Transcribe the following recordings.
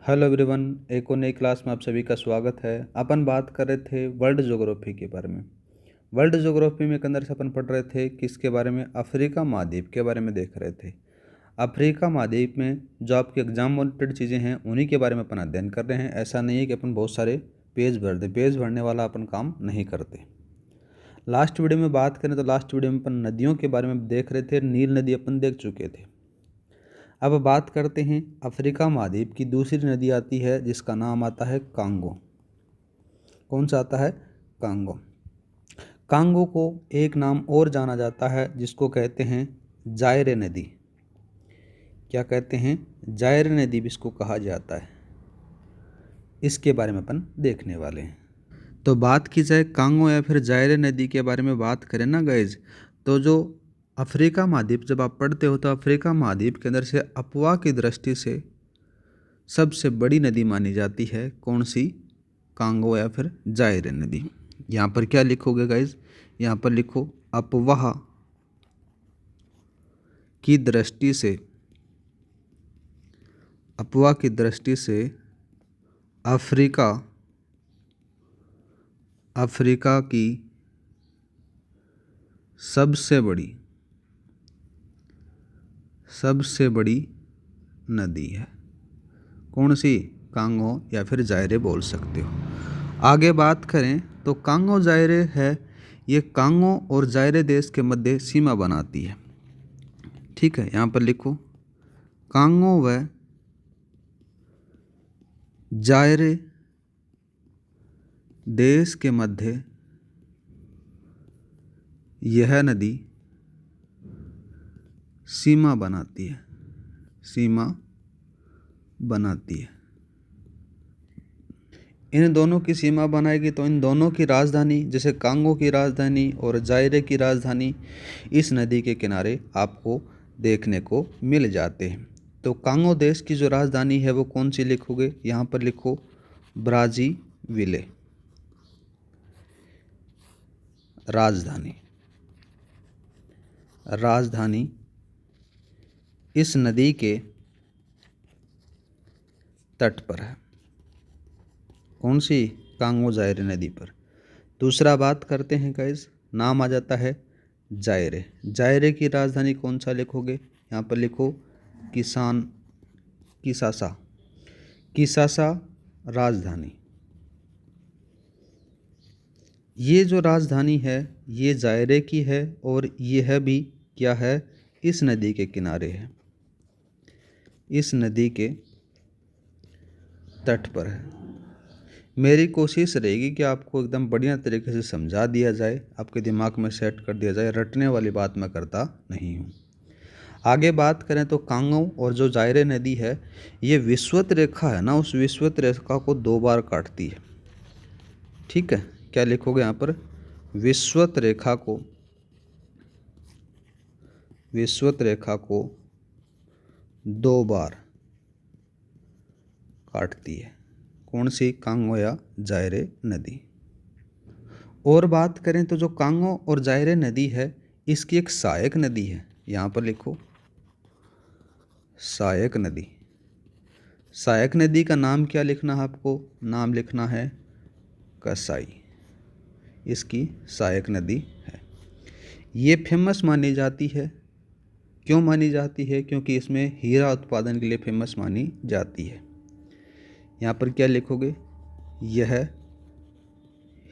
Hello everyone, एक और नई क्लास में आप सभी का स्वागत है। अपन बात कर रहे थे वर्ल्ड ज्योग्राफी के बारे में। वर्ल्ड ज्योग्राफी में के अंदर से अपन पढ़ रहे थे किसके बारे में, अफ्रीका महाद्वीप के बारे में देख रहे थे। अफ्रीका महाद्वीप में जो आपके एग्जाम ओरिएंटेड चीज़ें हैं उन्हीं के बारे में अपन अध्ययन कर रहे हैं। ऐसा नहीं है कि अपन बहुत सारे पेज भर दें, पेज भरने वाला अपन काम नहीं करते। लास्ट वीडियो में बात करें तो लास्ट वीडियो में अपन नदियों के बारे में देख रहे थे। नील नदी अपन देख चुके थे। अब बात करते हैं अफ्रीका महाद्वीप की दूसरी नदी आती है जिसका नाम आता है कांगो। कौन सा आता है? कांगो। कांगो को एक नाम और जाना जाता है जिसको कहते हैं जायरे नदी। क्या कहते हैं? जायरे नदी भी इसको कहा जाता है। इसके बारे में अपन देखने वाले हैं। तो बात की जाए कांगो या फिर जायरे नदी के बारे में बात करें ना गाइज, तो जो अफ्रीका महाद्वीप जब आप पढ़ते हो तो अफ्रीका महाद्वीप के अंदर से अपवाह की दृष्टि से सबसे बड़ी नदी मानी जाती है। कौन सी? कांगो या फिर जायरे नदी। यहाँ पर क्या लिखोगे गाइज? यहाँ पर लिखो अपवाह की दृष्टि से, अपवाह की दृष्टि से अफ्रीका की सबसे बड़ी नदी है। कौन सी? कांगो या फिर जायरे बोल सकते हो। आगे बात करें तो कांगो जायरे है, ये कांगो और जायरे देश के मध्य सीमा बनाती है। ठीक है, यहाँ पर लिखो कांगो व जायरे देश के मध्य यह नदी सीमा बनाती है। इन दोनों की सीमा बनाएगी तो इन दोनों की राजधानी, जैसे कांगो की राजधानी और जायरे की राजधानी, इस नदी के किनारे आपको देखने को मिल जाते हैं। तो कांगो देश की जो राजधानी है वो कौन सी लिखोगे? यहाँ पर लिखो ब्राज़ीविले। राजधानी इस नदी के तट पर है। कौन सी? कांगो जायरे नदी पर। दूसरा बात करते हैं गाइस, नाम आ जाता है जायरे। जायरे की राजधानी कौन सा लिखोगे? यहाँ पर लिखो किसासा राजधानी। ये जो राजधानी है ये जायरे की है और यह भी क्या है? इस नदी के किनारे है, इस नदी के तट पर है। मेरी कोशिश रहेगी कि आपको एकदम बढ़िया तरीके से समझा दिया जाए, आपके दिमाग में सेट कर दिया जाए। रटने वाली बात मैं करता नहीं हूँ। आगे बात करें तो कांगो और जो जायरे नदी है ये विषुवत रेखा है ना, उस विषुवत रेखा को 2 बार काटती है। ठीक है, क्या लिखोगे यहाँ पर? विषुवत रेखा को 2 बार काटती है। कौन सी? कांगो या जायरे नदी। और बात करें तो जो कांगो और जायरे नदी है इसकी एक सहायक नदी है। यहाँ पर लिखो सहायक नदी। सहायक नदी का नाम क्या लिखना है आपको? नाम लिखना है कसाई। इसकी सहायक नदी है। ये फेमस मानी जाती है। क्यों मानी जाती है? क्योंकि इसमें हीरा उत्पादन के लिए फेमस मानी जाती है। यहाँ पर क्या लिखोगे? यह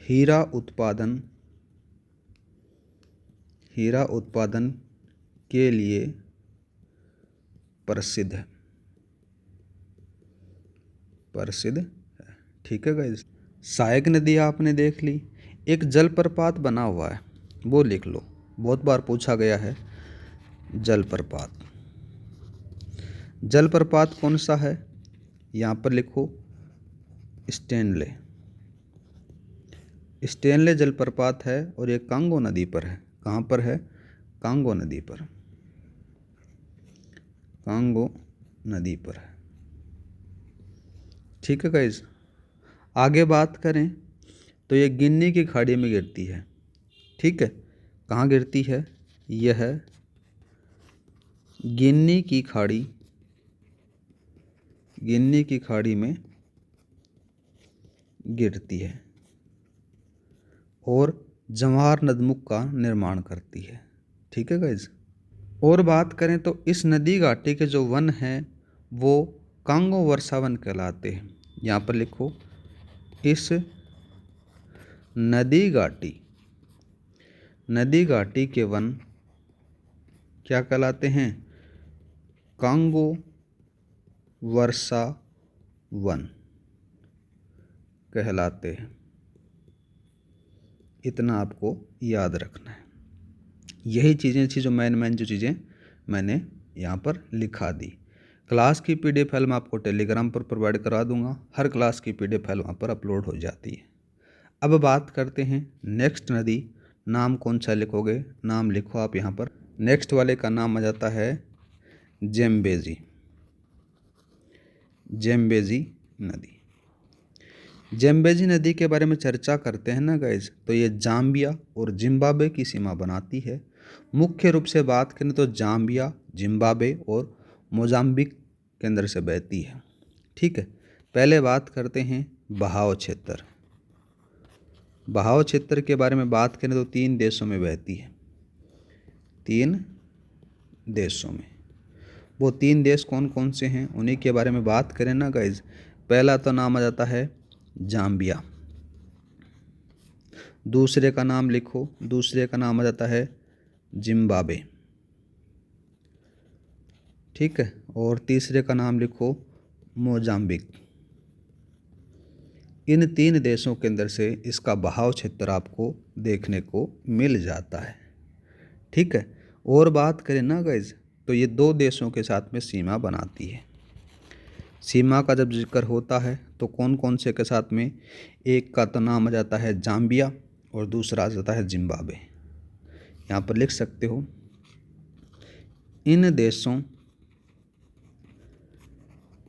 हीरा उत्पादन के लिए प्रसिद्ध है। ठीक है गाइस, सहायक नदी आपने देख ली। एक जलप्रपात बना हुआ है वो लिख लो, बहुत बार पूछा गया है। जलप्रपात कौन सा है? यहाँ पर लिखो स्टेनले जलप्रपात है और ये कांगो नदी पर है। कहाँ पर है? कांगो नदी पर है। ठीक है गाइस, आगे बात करें तो ये गिन्नी की खाड़ी में गिरती है। ठीक है, कहाँ गिरती है? यह गिन्नी की खाड़ी गिन्नी की खाड़ी में गिरती है और जवाहर नदमुख का निर्माण करती है। ठीक है गाइज। और बात करें तो इस नदी घाटी के जो वन हैं वो कांगो वर्षा वन कहलाते हैं। यहाँ पर लिखो, इस नदी घाटी के वन क्या कहलाते हैं? कांगो वर्षा वन कहलाते हैं। इतना आपको याद रखना है। यही चीज़ें थी जो मेन जो चीज़ें मैंने यहाँ पर लिखा दी। क्लास की PDF फाइल मैं आपको टेलीग्राम पर प्रोवाइड करा दूंगा। हर क्लास की PDF फाइल वहाँ पर अपलोड हो जाती है। अब बात करते हैं नेक्स्ट नदी। नाम कौन सा लिखोगे? नाम लिखो आप यहाँ पर। नेक्स्ट वाले का नाम आ जाता है ज़ेम्बेजी नदी। ज़ेम्बेजी नदी के बारे में चर्चा करते हैं ना गाइज, तो ये जाम्बिया और जिम्बाब्वे की सीमा बनाती है। मुख्य रूप से बात करें तो जाम्बिया, जिम्बाब्वे और मोजाम्बिक के अंदर से बहती है। ठीक है। पहले बात करते हैं बहाव क्षेत्र। बहाव क्षेत्र के बारे में बात करें तो 3 देशों में बहती है। 3 देशों में। वो 3 देश कौन कौन से हैं उन्हीं के बारे में बात करें ना गाइज। पहला तो नाम आ जाता है जाम्बिया। दूसरे का नाम लिखो, दूसरे का नाम आ जाता है जिम्बाब्वे। ठीक है। और तीसरे का नाम लिखो मोजाम्बिक। इन 3 देशों के अंदर से इसका बहाव क्षेत्र आपको देखने को मिल जाता है। ठीक है। और बात करें ना गाइज तो ये 2 देशों के साथ में सीमा बनाती है। सीमा का जब जिक्र होता है तो कौन कौन से के साथ में? एक का तो नाम आ जाता है जाम्बिया और दूसरा आ जाता है जिम्बाब्वे। यहाँ पर लिख सकते हो, इन देशों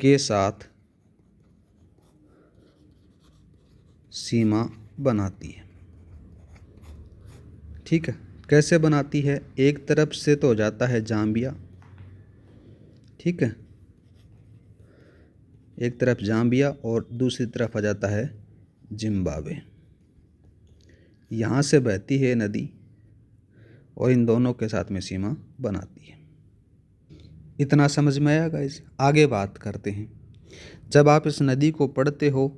के साथ सीमा बनाती है। ठीक है। कैसे बनाती है? एक तरफ से तो हो जाता है जाम्बिया। ठीक है। एक तरफ जाम्बिया और दूसरी तरफ आ जाता है जिम्बाब्वे। यहाँ से बहती है नदी और इन दोनों के साथ में सीमा बनाती है। इतना समझ में आया गाइस? आगे बात करते हैं। जब आप इस नदी को पढ़ते हो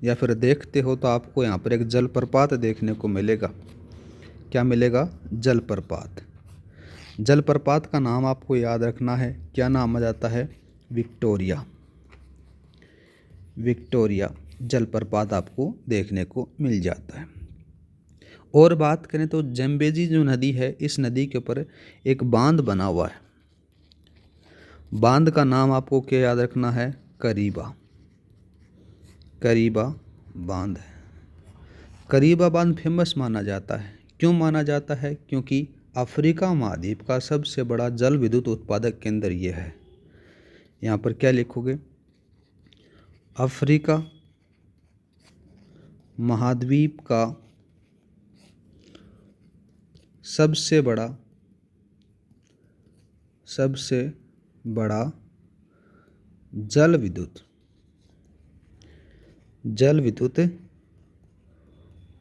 या फिर देखते हो तो आपको यहाँ पर एक जलप्रपात देखने को मिलेगा। क्या मिलेगा? जलप्रपात। जलप्रपात का नाम आपको याद रखना है। क्या नाम आ जाता है? विक्टोरिया जलप्रपात आपको देखने को मिल जाता है। और बात करें तो ज़ेम्बेजी जो नदी है, इस नदी के ऊपर एक बांध बना हुआ है। बांध का नाम आपको क्या याद रखना है? करीबा बांध है। करीबा बांध फेमस माना जाता है। क्यों माना जाता है? क्योंकि अफ्रीका महाद्वीप का सबसे बड़ा जल विद्युत उत्पादक केंद्र ये है। यहाँ पर क्या लिखोगे? अफ्रीका महाद्वीप का सबसे बड़ा जल विद्युत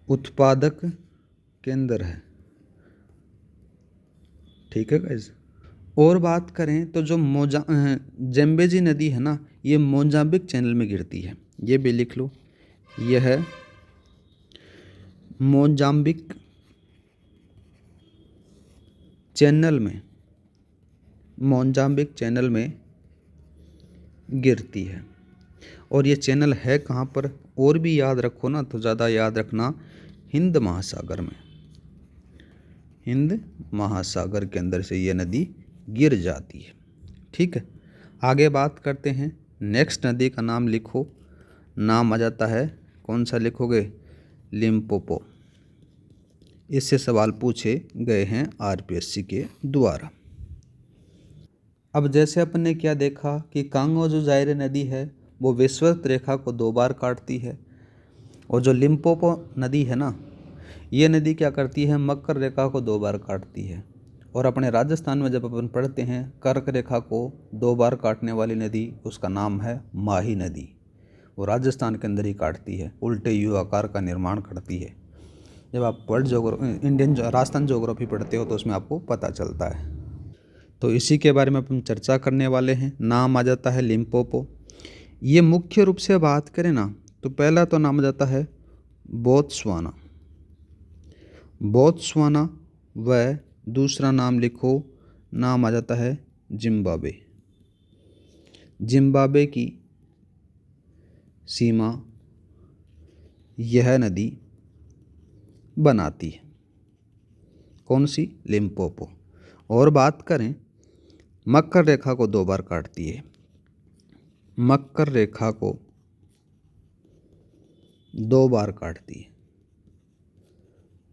उत्पादक केंद्र है। ठीक है गाइस। और बात करें तो जो ज़ेम्बेजी नदी है ना, ये मोजाम्बिक चैनल में गिरती है। ये भी लिख लो, यह है मोजाम्बिक चैनल में गिरती है। और ये चैनल है कहाँ पर? और भी याद रखो ना तो ज़्यादा याद रखना, हिंद महासागर में। हिंद महासागर के अंदर से ये नदी गिर जाती है। ठीक है। आगे बात करते हैं। नेक्स्ट नदी का नाम लिखो। नाम आ जाता है, कौन सा लिखोगे? लिम्पोपो। इससे सवाल पूछे गए हैं RPSC के द्वारा। अब जैसे अपन ने क्या देखा कि कांगो जो जायरे नदी है वो विषुवत रेखा को 2 बार काटती है, और जो लिम्पोपो नदी है ना, ये नदी क्या करती है? मकर रेखा को 2 बार काटती है। और अपने राजस्थान में जब अपन पढ़ते हैं कर्क रेखा को 2 बार काटने वाली नदी, उसका नाम है माही नदी। वो राजस्थान के अंदर ही काटती है, उल्टे यू आकार का निर्माण करती है। जब आप इंडियन राजस्थान ज्योग्राफी पढ़ते हो तो उसमें आपको पता चलता है। तो इसी के बारे में अपन चर्चा करने वाले हैं। नाम आ जाता है लिम्पोपो। ये मुख्य रूप से बात करें ना तो पहला तो नाम आ जाता है बोत्सवाना। बोत्सवाना व दूसरा नाम लिखो, नाम आ जाता है जिम्बाब्वे। जिम्बाब्वे की सीमा यह नदी बनाती है। कौन सी? लिम्पोपो। और बात करें, मकर रेखा को 2 बार काटती है। मकर रेखा को 2 बार काटती है,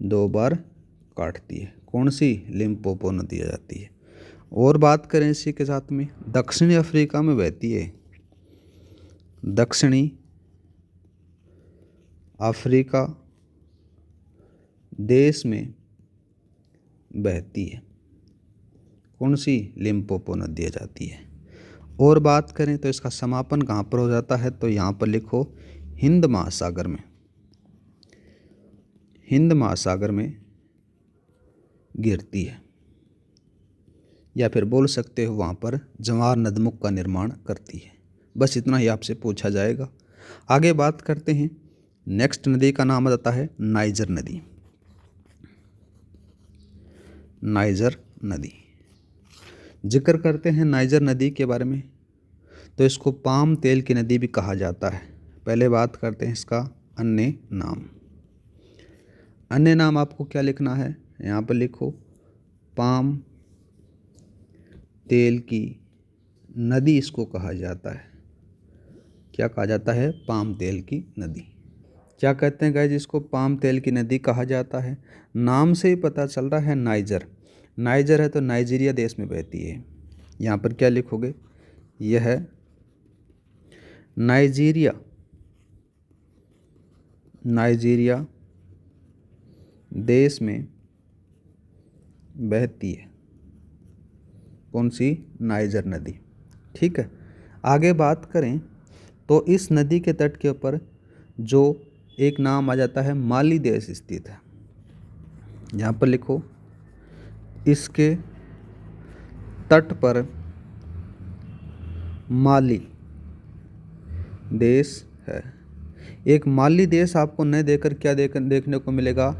2 बार काटती है। कौन सी? लिम्पोपो नदी आ जाती है। और बात करें इसी के साथ में, दक्षिणी अफ्रीका में बहती है। दक्षिणी अफ्रीका देश में बहती है। कौन सी? लिम्पोपो नदी आ जाती है। और बात करें तो इसका समापन कहाँ पर हो जाता है, तो यहाँ पर लिखो हिंद महासागर में। हिंद महासागर में गिरती है, या फिर बोल सकते हो वहाँ पर जवार नदमुख का निर्माण करती है। बस इतना ही आपसे पूछा जाएगा। आगे बात करते हैं, नेक्स्ट नदी का नाम आ जाता है नाइजर नदी। नाइजर नदी, जिक्र करते हैं नाइजर नदी के बारे में तो इसको पाम तेल की नदी भी कहा जाता है। पहले बात करते हैं इसका अन्य नाम। अन्य नाम आपको क्या लिखना है, यहाँ पर लिखो पाम तेल की नदी इसको कहा जाता है। क्या कहा जाता है? पाम तेल की नदी। क्या कहते हैं गाइस, इसको पाम तेल की नदी कहा जाता है। नाम से ही पता चल रहा है नाइजर। नाइजर है तो नाइजीरिया देश में बहती है। यहाँ पर क्या लिखोगे, यह है नाइजीरिया। नाइजीरिया देश में बहती है। कौन सी? नाइजर नदी। ठीक है। आगे बात करें तो इस नदी के तट के ऊपर जो एक नाम आ जाता है माली देश स्थित है। यहाँ पर लिखो, इसके तट पर माली देश है। एक माली देश आपको न देकर क्या देखने को मिलेगा,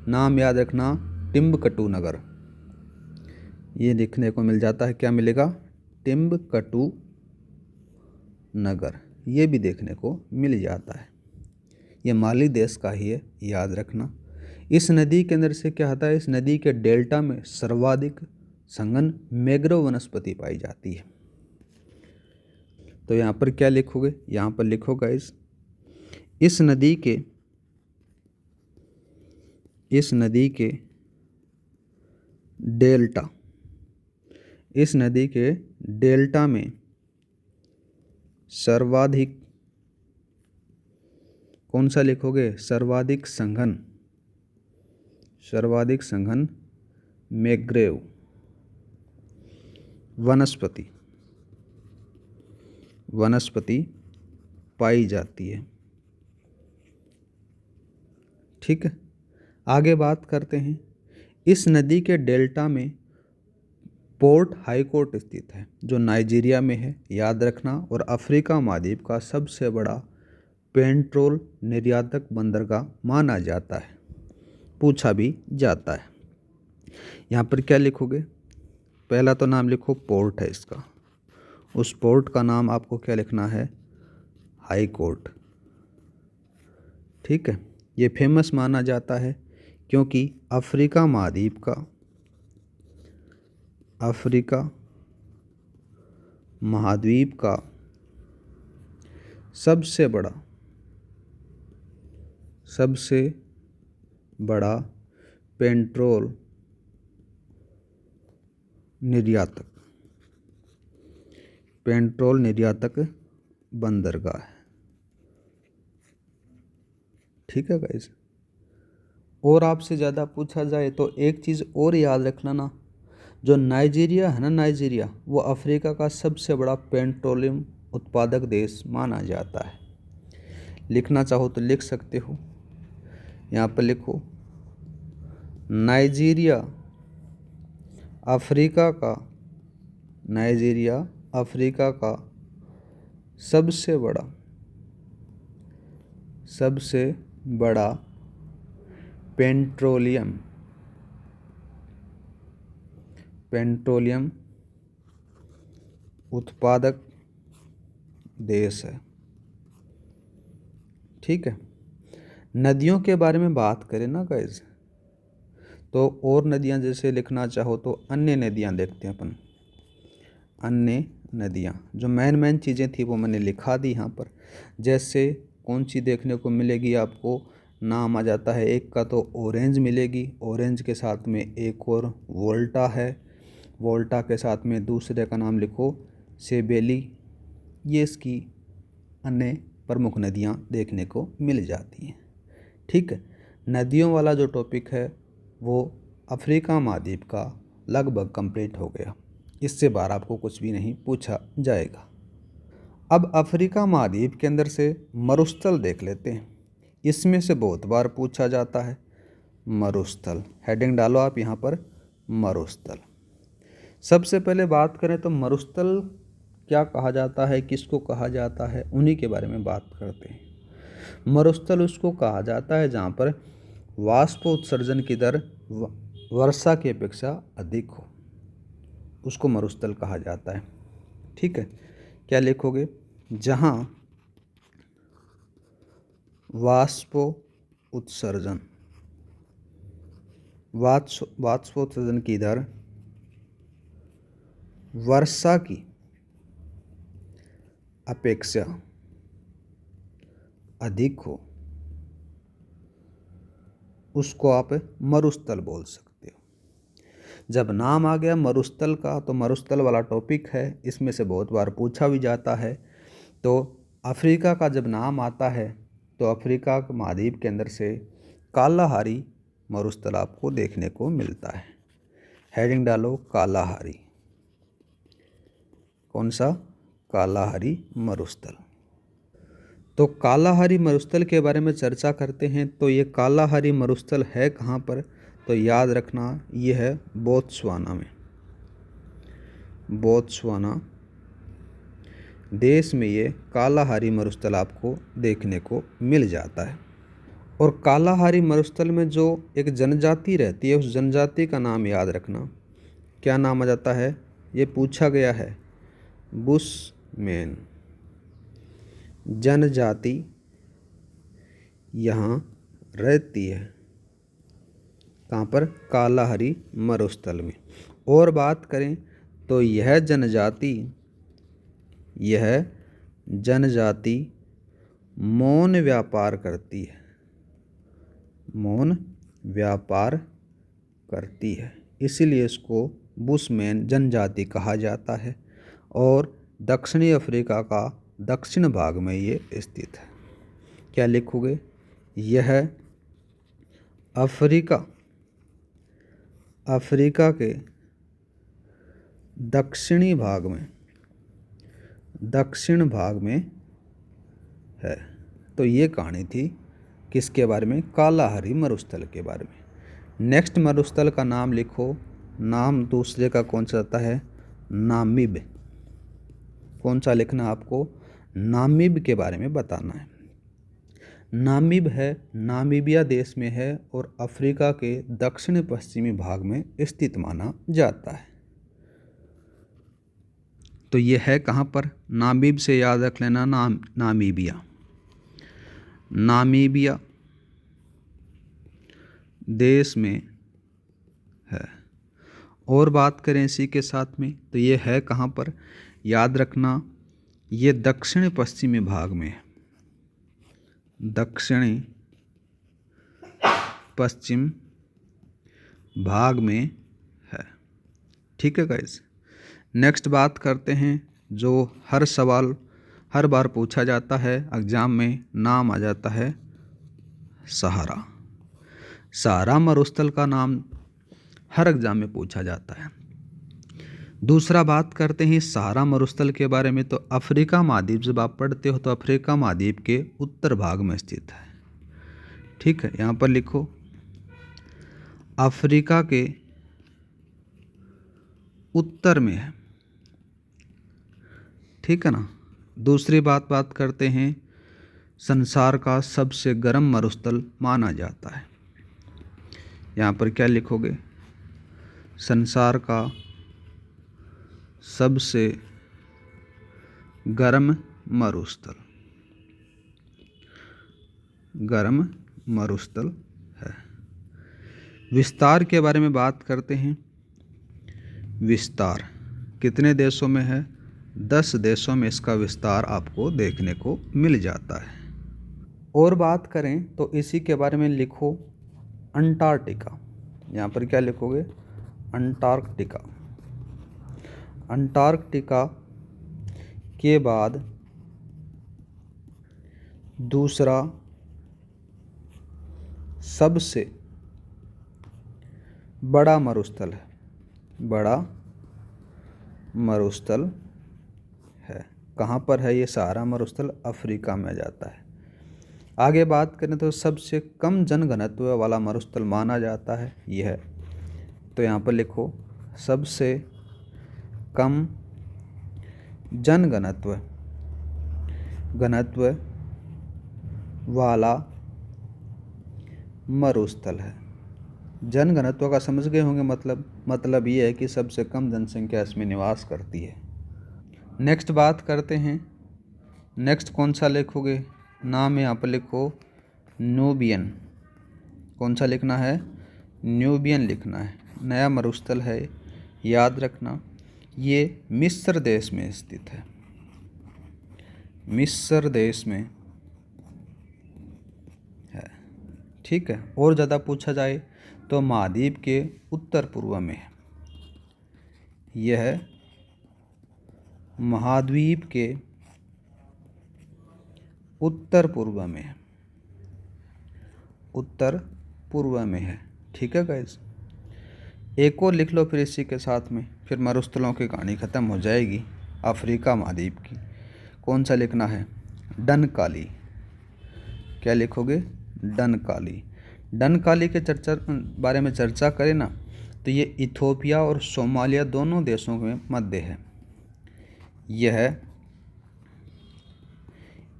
नाम याद रखना, टिम्बकटू नगर। ये देखने को मिल जाता है, क्या मिलेगा? टिम्बकटू नगर। ये भी देखने को मिल जाता है। ये माली देश का ही है, याद रखना। इस नदी के अंदर से क्या होता है, इस नदी के डेल्टा में सर्वाधिक सघन मैंग्रोव वनस्पति पाई जाती है। तो यहाँ पर क्या लिखोगे, यहाँ पर लिखो गाइस, इस नदी के डेल्टा, इस नदी के डेल्टा में सर्वाधिक, कौन सा लिखोगे? सर्वाधिक सघन, सर्वाधिक सघन मैंग्रोव वनस्पति पाई जाती है। ठीक है। आगे बात करते हैं, इस नदी के डेल्टा में पोर्ट हाईकोर्ट स्थित है जो नाइजीरिया में है, याद रखना। और अफ्रीका महाद्वीप का सबसे बड़ा पेट्रोल निर्यातक बंदरगाह माना जाता है, पूछा भी जाता है। यहाँ पर क्या लिखोगे, पहला तो नाम लिखो पोर्ट है इसका, उस पोर्ट का नाम आपको क्या लिखना है? High court. ठीक है। ये फेमस माना जाता है क्योंकि अफ्रीका महाद्वीप का सबसे बड़ा पेट्रोल निर्यातक बंदरगाह है। ठीक है गाइस। और आपसे ज़्यादा पूछा जाए तो एक चीज़ और याद रखना ना, जो नाइजीरिया है ना, नाइजीरिया वो अफ्रीका का सबसे बड़ा पेट्रोलियम उत्पादक देश माना जाता है। लिखना चाहो तो लिख सकते हो, यहाँ पर लिखो नाइजीरिया अफ्रीका का, नाइजीरिया अफ्रीका का सबसे बड़ा पेट्रोलियम उत्पादक देश है। ठीक है। नदियों के बारे में बात करें ना गाइज, तो और नदियां जैसे लिखना चाहो तो अन्य नदियां देखते हैं अपन। अन्य नदियां, जो मेन चीज़ें थी वो मैंने लिखा दी यहाँ पर। जैसे कौन सी देखने को मिलेगी आपको, नाम आ जाता है एक का तो ऑरेंज मिलेगी, ऑरेंज के साथ में एक और वोल्टा है, वोल्टा के साथ में दूसरे का नाम लिखो सेबेली। ये इसकी अन्य प्रमुख नदियाँ देखने को मिल जाती हैं। ठीक है। नदियों वाला जो टॉपिक है वो अफ्रीका महाद्वीप का लगभग कंप्लीट हो गया। इससे बाहर आपको कुछ भी नहीं पूछा जाएगा। अब अफ्रीका महाद्वीप के अंदर से मरुस्थल देख लेते हैं। इसमें से बहुत बार पूछा जाता है मरुस्थल। हेडिंग डालो आप यहाँ पर, मरुस्थल। सबसे पहले बात करें तो मरुस्थल क्या कहा जाता है, किसको कहा जाता है, उन्हीं के बारे में बात करते हैं। मरुस्थल उसको कहा जाता है जहाँ पर वाष्प उत्सर्जन की दर वर्षा की अपेक्षा अधिक हो, उसको मरुस्थल कहा जाता है। ठीक है। क्या लिखोगे, जहाँ वाष्पोत्सर्जन की दर वर्षा की अपेक्षा अधिक हो, उसको आप मरुस्थल बोल सकते हो। जब नाम आ गया मरुस्थल का, तो मरुस्थल वाला टॉपिक है, इसमें से बहुत बार पूछा भी जाता है। तो अफ्रीका का जब नाम आता है तो अफ्रीका महाद्वीप के अंदर से कालाहारी मरुस्थल आपको देखने को मिलता है। हेडिंग डालो कालाहारी। कौन सा, कालाहारी मरुस्थल। तो कालाहारी मरुस्थल के बारे में चर्चा करते हैं। तो ये कालाहारी मरुस्थल है कहाँ पर, तो याद रखना ये है बोत्सवाना में। बोत्सवाना देश में ये कालाहारी मरुस्थल आपको देखने को मिल जाता है। और कालाहारी मरुस्थल में जो एक जनजाति रहती है, उस जनजाति का नाम याद रखना। क्या नाम आ जाता है, ये पूछा गया है। बुशमैन जनजाति यहाँ रहती है, कहाँ पर, कालाहारी मरुस्थल में। और बात करें तो यह जनजाति मौन व्यापार करती है, मौन व्यापार करती है, इसीलिए इसको बुशमैन जनजाति कहा जाता है। और दक्षिणी अफ्रीका का दक्षिण भाग में ये स्थित है। क्या लिखोगे, यह अफ्रीका के दक्षिण भाग में है। तो ये कहानी थी किसके बारे में, कालाहारी मरुस्थल के बारे में। नेक्स्ट मरुस्थल का नाम लिखो। नाम दूसरे का कौन सा आता है, नामीब। कौन सा लिखना आपको, नामीब के बारे में बताना है। नामीब है, नामीबिया देश में है और अफ्रीका के दक्षिण पश्चिमी भाग में स्थित माना जाता है। तो ये है कहाँ पर, नामीब से याद रख लेना, नामीबिया। नामीबिया देश में है। और बात करें इसी के साथ में, तो ये है कहाँ पर, याद रखना ये दक्षिण पश्चिमी भाग में है, दक्षिणी पश्चिम भाग में है। ठीक है गाइस। नेक्स्ट बात करते हैं जो हर बार पूछा जाता है एग्जाम में, नाम आ जाता है सहारा। सहारा मरुस्थल का नाम हर एग्जाम में पूछा जाता है। दूसरा बात करते हैं सहारा मरुस्थल के बारे में। तो अफ्रीका महाद्वीप जब आप पढ़ते हो तो अफ्रीका महाद्वीप के उत्तर भाग में स्थित है। ठीक है, यहाँ पर लिखो अफ्रीका के उत्तर में है। ठीक है ना। दूसरी बात करते हैं संसार का सबसे गर्म मरुस्थल माना जाता है। यहाँ पर क्या लिखोगे? संसार का सबसे गर्म मरुस्थल, गर्म मरुस्थल है। विस्तार के बारे में बात करते हैं। विस्तार कितने देशों में है? 10 देशों में इसका विस्तार आपको देखने को मिल जाता है। और बात करें तो इसी के बारे में लिखो अंटार्कटिका। यहाँ पर क्या लिखोगे? अंटार्कटिका। अंटार्कटिका के बाद दूसरा सबसे बड़ा मरुस्थल है, बड़ा मरुस्थल है। कहाँ पर है ये सहारा मरुस्थल? अफ्रीका में जाता है। आगे बात करें तो सबसे कम जनघनत्व वाला मरुस्थल माना जाता है यह है। तो यहाँ पर लिखो सबसे कम जनघनत्व घनत्व वाला मरुस्थल है। जनघनत्व का समझ गए होंगे मतलब ये है कि सबसे कम जनसंख्या इसमें निवास करती है। नेक्स्ट बात करते हैं। नेक्स्ट कौन सा लिखोगे? नाम यहाँ पर लिखो न्यूबियन। कौन सा लिखना है? न्यूबियन लिखना है। नया मरुस्थल है, याद रखना। ये मिस्र देश में स्थित है, मिस्र देश में है। ठीक है। और ज़्यादा पूछा जाए तो महाद्वीप के उत्तर पूर्व में है। यह महाद्वीप के उत्तर पूर्व में है, उत्तर पूर्व में है। ठीक है गाइस। एक और लिख लो फिर इसी के साथ में, फिर मरुस्थलों की कहानी ख़त्म हो जाएगी अफ्रीका महाद्वीप की। कौन सा लिखना है? डनकाली। क्या लिखोगे? डनकाली। डनकाली के बारे में चर्चा करें ना तो ये इथोपिया और सोमालिया दोनों देशों के मध्य है। यह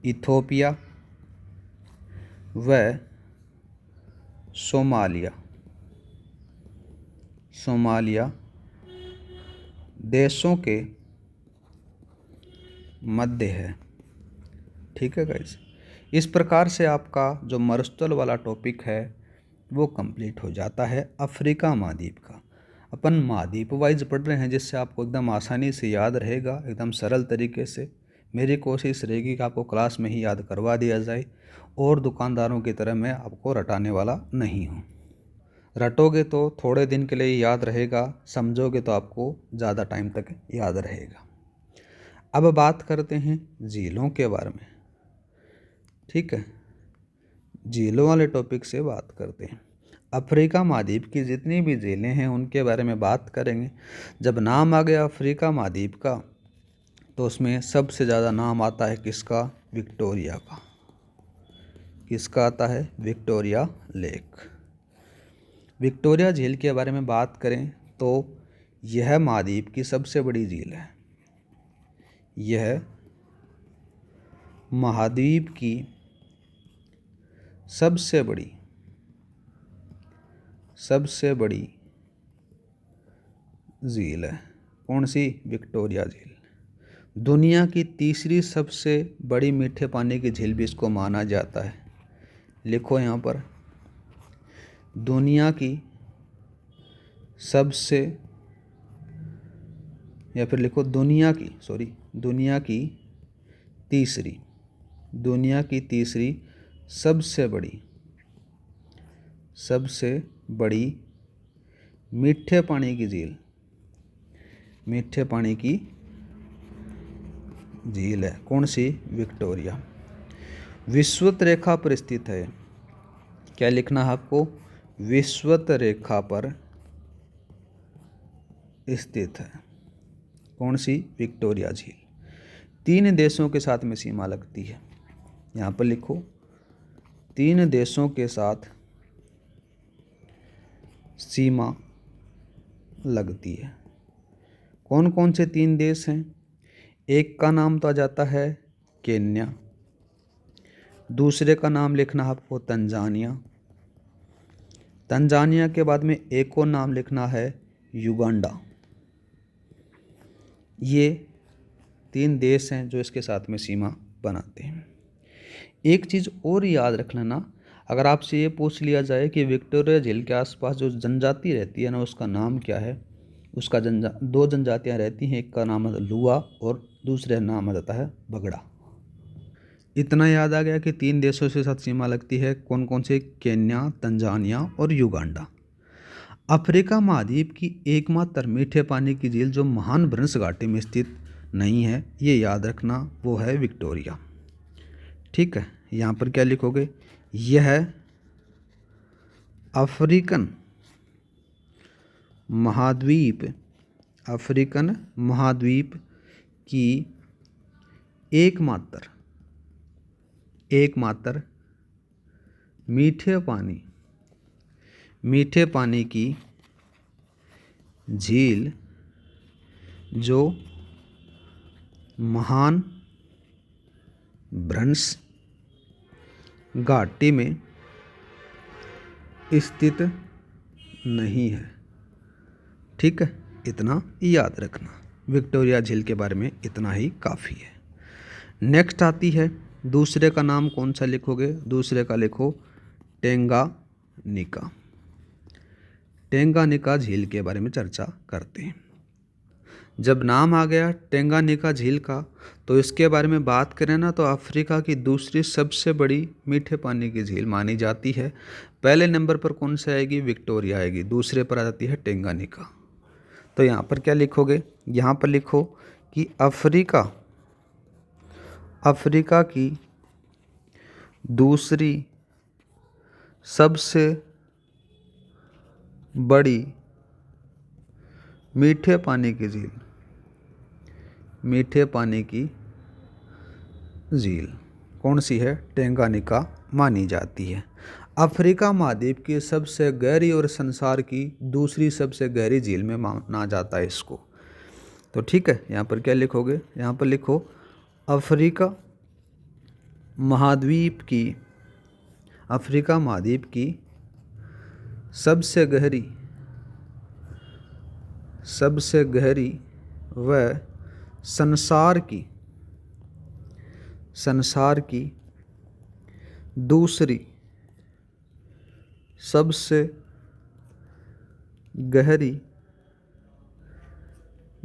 इथोपिया व सोमालिया देशों के मध्य है। ठीक है गाइस। इस प्रकार से आपका जो मरुस्थल वाला टॉपिक है वो कंप्लीट हो जाता है अफ्रीका महाद्वीप का। अपन महाद्वीप वाइज पढ़ रहे हैं जिससे आपको एकदम आसानी से याद रहेगा, एकदम सरल तरीके से। मेरी कोशिश रहेगी कि आपको क्लास में ही याद करवा दिया जाए और दुकानदारों की तरह मैं आपको रटाने वाला नहीं हूँ। रटोगे तो थोड़े दिन के लिए याद रहेगा, समझोगे तो आपको ज़्यादा टाइम तक याद रहेगा। अब बात करते हैं झीलों के बारे में। ठीक है, झीलों वाले टॉपिक से बात करते हैं। अफ्रीका महाद्वीप की जितनी भी झीलें हैं उनके बारे में बात करेंगे। जब नाम आ गया अफ्रीका महाद्वीप का तो उसमें सबसे ज़्यादा नाम आता है किसका? विक्टोरिया का। किसका आता है? Victoria lake. विक्टोरिया झील के बारे में बात करें तो यह महाद्वीप की सबसे बड़ी झील है। यह महाद्वीप की सबसे बड़ी झील है। कौन सी? विक्टोरिया झील। दुनिया की तीसरी सबसे बड़ी मीठे पानी की झील भी इसको माना जाता है। लिखो यहाँ पर दुनिया की सबसे, या फिर लिखो दुनिया की तीसरी सबसे बड़ी मीठे पानी की झील है। कौन सी? विक्टोरिया। विषुवत रेखा पर स्थित है। क्या लिखना है आपको? विषुवत रेखा पर स्थित है। कौन सी? विक्टोरिया झील। 3 देशों के साथ में सीमा लगती है। यहाँ पर लिखो 3 देशों के साथ सीमा लगती है। कौन कौन से 3 देश हैं? एक का नाम तो आ जाता है केन्या, दूसरे का नाम लिखना है आपको तंजानिया, तंजानिया के बाद में एक और नाम लिखना है युगांडा। ये 3 देश हैं जो इसके साथ में सीमा बनाते हैं। एक चीज़ और याद रख लेना, अगर आपसे ये पूछ लिया जाए कि विक्टोरिया झील के आसपास जो जनजाति रहती है ना उसका नाम क्या है, उसका 2 जनजातियाँ रहती हैं, एक का नाम है लुआ और दूसरे नाम आ जाता है बगड़ा। इतना याद आ गया कि 3 देशों के साथ सीमा लगती है। कौन कौन से? केन्या, तंजानिया और युगांडा। अफ्रीका महाद्वीप की एकमात्र मीठे पानी की झील जो महान भ्रंश घाटी में स्थित नहीं है, ये याद रखना, वो है विक्टोरिया। ठीक है, यहाँ पर क्या लिखोगे? यह अफ्रीकन महाद्वीप की एकमात्र मीठे पानी की झील जो महान भ्रंश घाटी में स्थित नहीं है। ठीक है, इतना याद रखना। विक्टोरिया झील के बारे में इतना ही काफ़ी है। नेक्स्ट आती है, दूसरे का नाम कौन सा लिखोगे? दूसरे का लिखो टेंगानिका। टेंगानिका झील के बारे में चर्चा करते हैं। जब नाम आ गया टेंगानिका झील का, तो इसके बारे में बात करें ना तो अफ्रीका की दूसरी सबसे बड़ी मीठे पानी की झील मानी जाती है। पहले नंबर पर कौन सी आएगी? विक्टोरिया आएगी, दूसरे पर आ जाती है टेंगानिका। तो यहाँ पर क्या लिखोगे? यहाँ पर लिखो कि अफ्रीका की दूसरी सबसे बड़ी मीठे पानी की झील कौन सी है? टेंगानिका मानी जाती है। अफ्रीका महाद्वीप की सबसे गहरी और संसार की दूसरी सबसे गहरी झील में माना जाता है इसको। तो ठीक है, यहाँ पर क्या लिखोगे? यहाँ पर लिखो अफ्रीका महाद्वीप की सबसे गहरी व संसार की दूसरी सबसे गहरी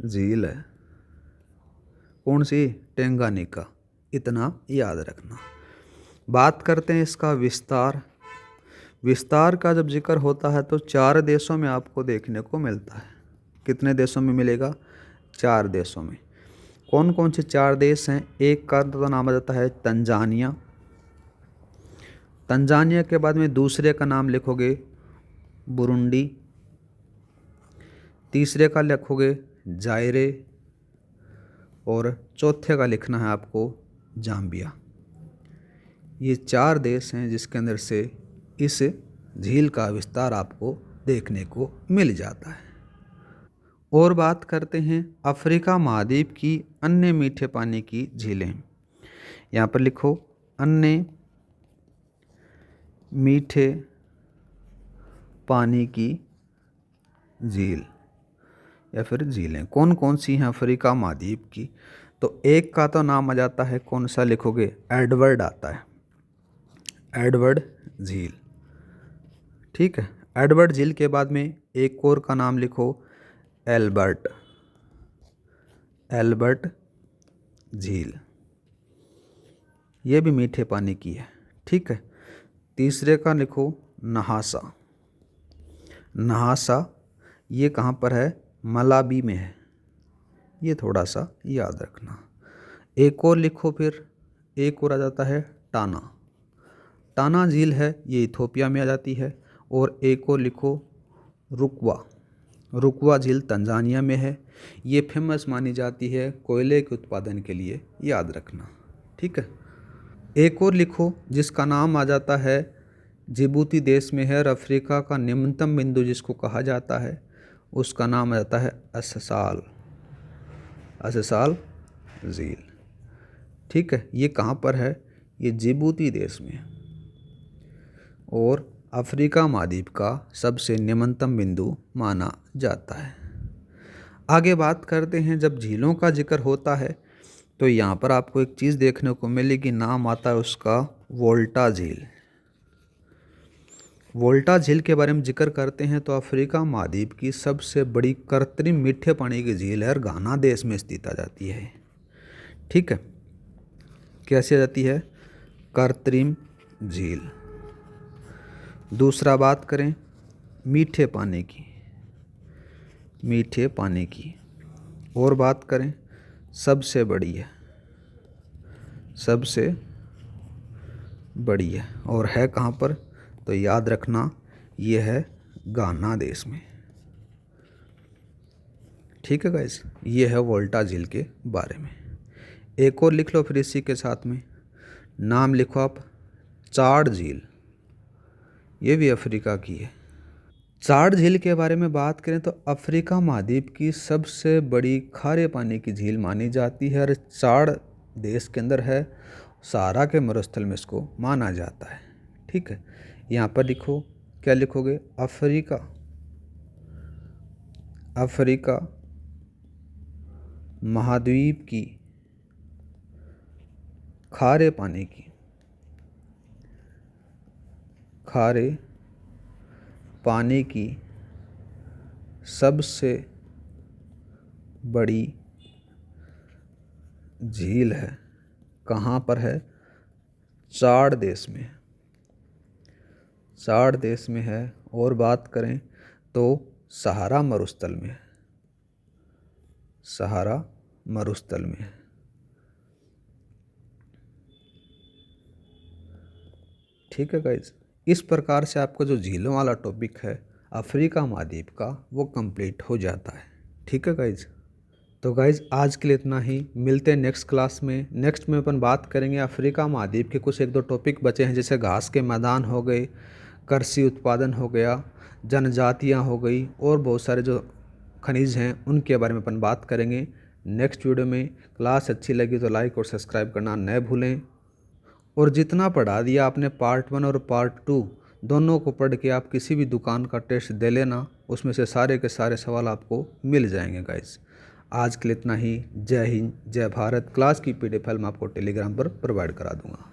झील है। कौन सी? टेंगानिका। इतना याद रखना। बात करते हैं इसका विस्तार का जब जिक्र होता है तो 4 देशों में आपको देखने को मिलता है। कितने देशों में मिलेगा? 4 देशों में। कौन कौन से 4 देश हैं? एक का तो नाम आ जाता है तंजानिया, तंजानिया के बाद में दूसरे का नाम लिखोगे बुरुंडी, तीसरे का लिखोगे जायरे और चौथे का लिखना है आपको जाम्बिया। ये 4 देश हैं जिसके अंदर से इस झील का विस्तार आपको देखने को मिल जाता है। और बात करते हैं अफ्रीका महाद्वीप की अन्य मीठे पानी की झीलें। यहाँ पर लिखो अन्य मीठे पानी की झील या फिर झीलें कौन कौन सी हैं अफ्रीका महाद्वीप की? तो एक का तो नाम आ जाता है, कौन सा लिखोगे? एडवर्ड आता है, एडवर्ड झील। ठीक है, एडवर्ड झील के बाद में एक और का नाम लिखो एल्बर्ट झील, ये भी मीठे पानी की है। ठीक है, तीसरे का लिखो नहासा, ये कहाँ पर है? मलावी में है, ये थोड़ा सा याद रखना। एक और लिखो, फिर एक और आ जाता है टाना झील है, ये इथोपिया में आ जाती है। और एक और लिखो रुकवा रुकवा झील तंजानिया में है। ये फेमस मानी जाती है कोयले के उत्पादन के लिए, याद रखना। ठीक है, एक और लिखो जिसका नाम आ जाता है जिबूती देश में है, और अफ्रीका का निम्नतम बिंदु जिसको कहा जाता है उसका नाम आ जाता है अससाल झील। ठीक है, ये कहाँ पर है? ये जिबूती देश में, और अफ्रीका महाद्वीप का सबसे निम्नतम बिंदु माना जाता है। आगे बात करते हैं, जब झीलों का जिक्र होता है तो यहाँ पर आपको एक चीज़ देखने को मिलेगी, नाम आता है उसका वोल्टा झील। वोल्टा झील के बारे में जिक्र करते हैं तो अफ्रीका महाद्वीप की सबसे बड़ी कृत्रिम मीठे पानी की झील है, और घाना देश में स्थित आ जाती है। ठीक है, कैसे आ जाती है? कृत्रिम झील। दूसरा बात करें मीठे पानी की, और बात करें सबसे बड़ी है, और है कहाँ पर? तो याद रखना ये है घाना देश में। ठीक है गाइस, ये है वोल्टा झील के बारे में। एक और लिख लो फिर इसी के साथ में, नाम लिखो आप चाड झील, ये भी अफ्रीका की है। चाड झील के बारे में बात करें तो अफ्रीका महाद्वीप की सबसे बड़ी खारे पानी की झील मानी जाती है, और चाड देश के अंदर है, सहारा के मरुस्थल में इसको माना जाता है। ठीक है, यहाँ पर लिखो, क्या लिखोगे? अफ्रीका महाद्वीप की खारे पानी की सबसे बड़ी झील है। कहाँ पर है? चाड देश में है, और बात करें तो सहारा मरुस्थल में है। ठीक है गाइज, इस प्रकार से आपका जो झीलों वाला टॉपिक है अफ्रीका महाद्वीप का वो कंप्लीट हो जाता है। ठीक है गाइज, तो गाइज आज के लिए इतना ही, मिलते हैं नेक्स्ट क्लास में। नेक्स्ट में अपन बात करेंगे अफ्रीका महाद्वीप के कुछ एक दो टॉपिक बचे हैं, जैसे घास के मैदान हो गए, कृषि उत्पादन हो गया, जनजातियाँ हो गई, और बहुत सारे जो खनिज हैं उनके बारे में अपन बात करेंगे नेक्स्ट वीडियो में। क्लास अच्छी लगी तो लाइक और सब्सक्राइब करना न भूलें, और जितना पढ़ा दिया आपने पार्ट 1 और पार्ट 2 दोनों को पढ़ के आप किसी भी दुकान का टेस्ट दे लेना, उसमें से सारे के सारे सवाल आपको मिल जाएंगे गाइस। आज के लिए इतना ही। जय हिंद, जय भारत। क्लास की PDF फाइल मैं आपको टेलीग्राम पर प्रोवाइड करा दूंगा।